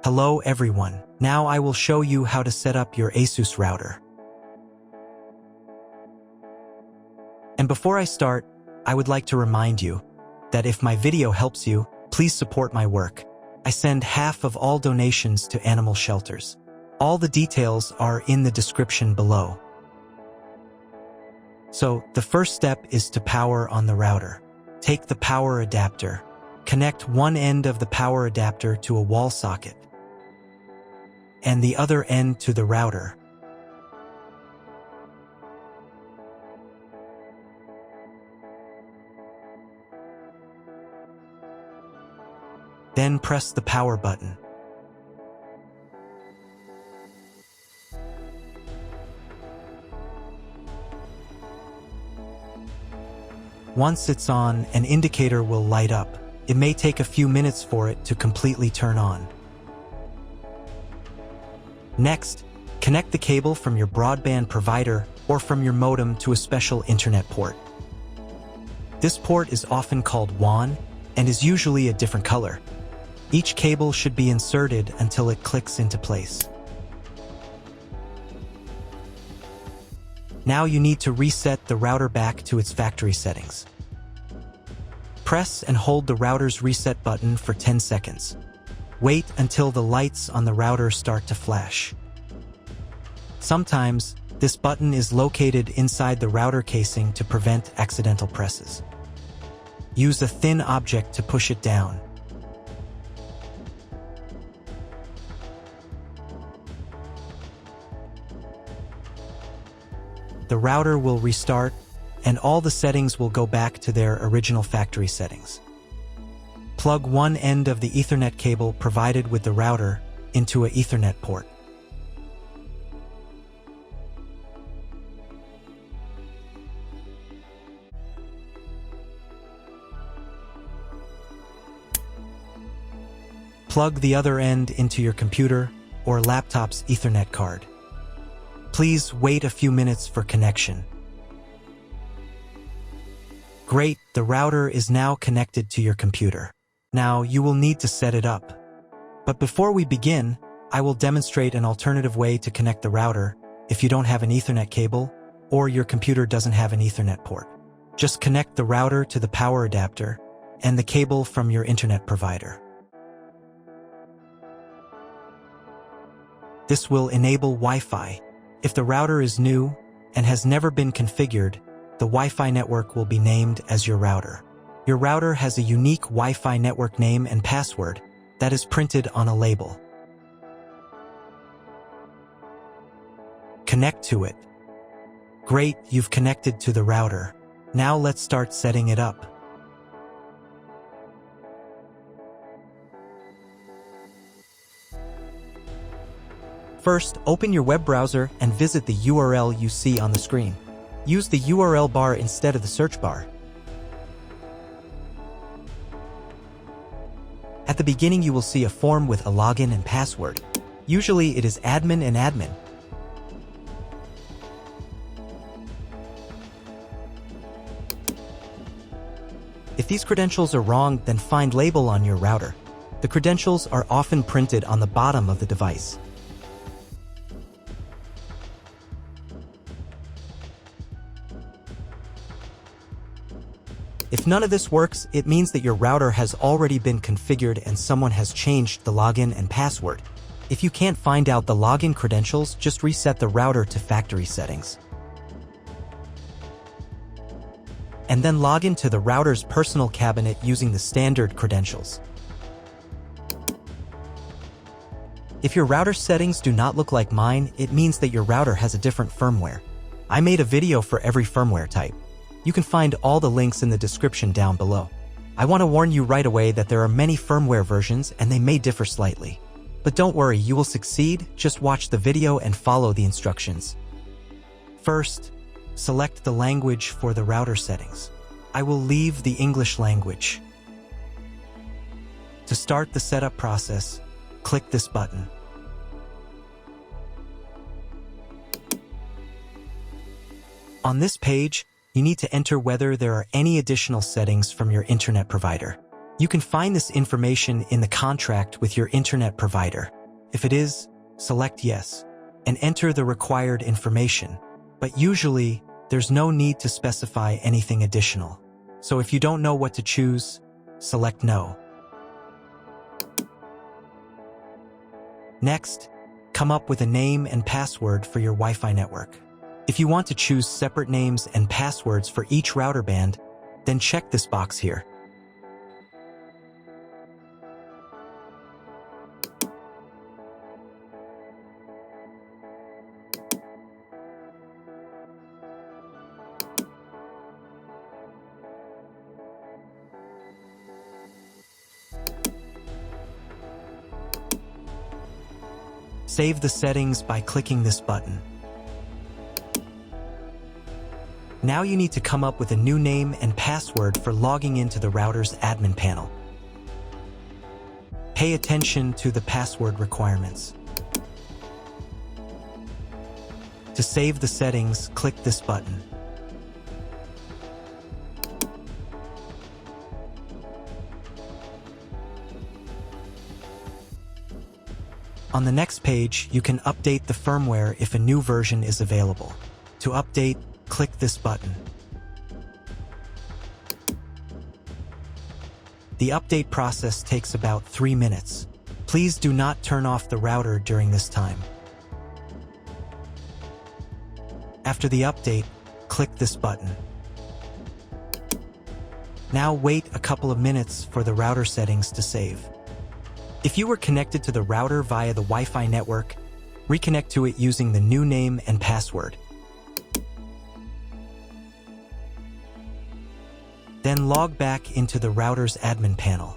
Hello everyone, now I will show you how to set up your ASUS router. And before I start, I would like to remind you that if my video helps you, please support my work. I send half of all donations to animal shelters. All the details are in the description below. So, the first step is to power on the router. Take the power adapter. Connect one end of the power adapter to a wall socket and the other end to the router. Then press the power button. Once it's on, an indicator will light up. It may take a few minutes for it to completely turn on. Next, connect the cable from your broadband provider or from your modem to a special internet port. This port is often called WAN and is usually a different color. Each cable should be inserted until it clicks into place. Now you need to reset the router back to its factory settings. Press and hold the router's reset button for 10 seconds. Wait until the lights on the router start to flash. Sometimes, this button is located inside the router casing to prevent accidental presses. Use a thin object to push it down. The router will restart, and all the settings will go back to their original factory settings. Plug one end of the Ethernet cable provided with the router into an Ethernet port. Plug the other end into your computer or laptop's Ethernet card. Please wait a few minutes for connection. Great, the router is now connected to your computer. Now you will need to set it up. But before we begin, I will demonstrate an alternative way to connect the router if you don't have an Ethernet cable or your computer doesn't have an Ethernet port. Just connect the router to the power adapter and the cable from your internet provider. This will enable Wi-Fi. If the router is new and has never been configured, the Wi-Fi network will be named as your router. Your router has a unique Wi-Fi network name and password that is printed on a label. Connect to it. Great, you've connected to the router. Now let's start setting it up. First, open your web browser and visit the URL you see on the screen. Use the URL bar instead of the search bar. At the beginning, you will see a form with a login and password. Usually, it is admin and admin. If these credentials are wrong, then find label on your router. The credentials are often printed on the bottom of the device. If none of this works, it means that your router has already been configured and someone has changed the login and password. If you can't find out the login credentials, just reset the router to factory settings. And then log into the router's personal cabinet using the standard credentials. If your router settings do not look like mine, it means that your router has a different firmware. I made a video for every firmware type. You can find all the links in the description down below. I want to warn you right away that there are many firmware versions and they may differ slightly. But don't worry, you will succeed, just watch the video and follow the instructions. First, select the language for the router settings. I will leave the English language. To start the setup process, click this button. On this page, you need to enter whether there are any additional settings from your internet provider. You can find this information in the contract with your internet provider. If it is, select Yes and enter the required information. But usually, there's no need to specify anything additional. So if you don't know what to choose, select No. Next, come up with a name and password for your Wi-Fi network. If you want to choose separate names and passwords for each router band, then check this box here. Save the settings by clicking this button. Now you need to come up with a new name and password for logging into the router's admin panel. Pay attention to the password requirements. To save the settings, click this button. On the next page, you can update the firmware if a new version is available. To update, click this button. The update process takes about 3 minutes. Please do not turn off the router during this time. After the update, click this button. Now wait a couple of minutes for the router settings to save. If you were connected to the router via the Wi-Fi network, reconnect to it using the new name and password. Then log back into the router's admin panel.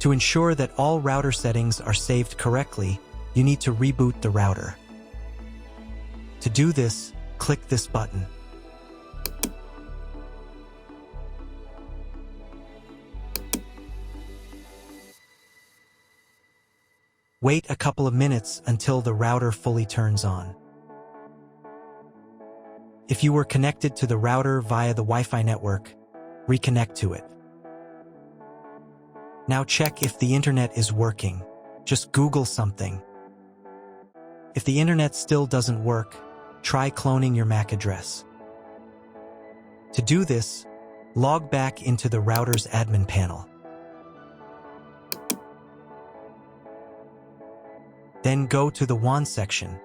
To ensure that all router settings are saved correctly, you need to reboot the router. To do this, click this button. Wait a couple of minutes until the router fully turns on. If you were connected to the router via the Wi-Fi network, reconnect to it. Now check if the internet is working. Just Google something. If the internet still doesn't work, try cloning your MAC address. To do this, log back into the router's admin panel. Then go to the WAN section.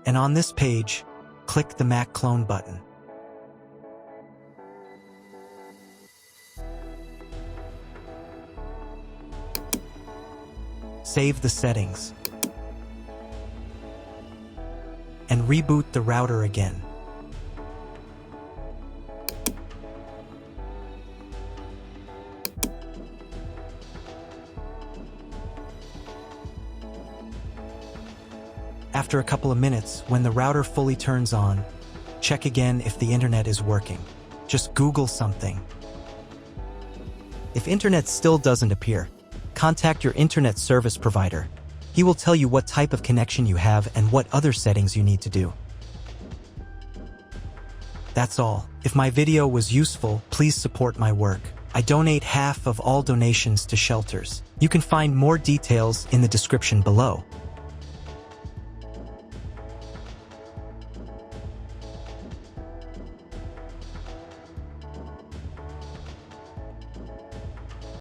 And on this page, click the MAC clone button. Save the settings. And reboot the router again. After a couple of minutes, when the router fully turns on, check again if the internet is working. Just Google something. If internet still doesn't appear, contact your internet service provider. He will tell you what type of connection you have and what other settings you need to do. That's all. If my video was useful, please support my work. I donate half of all donations to shelters. You can find more details in the description below.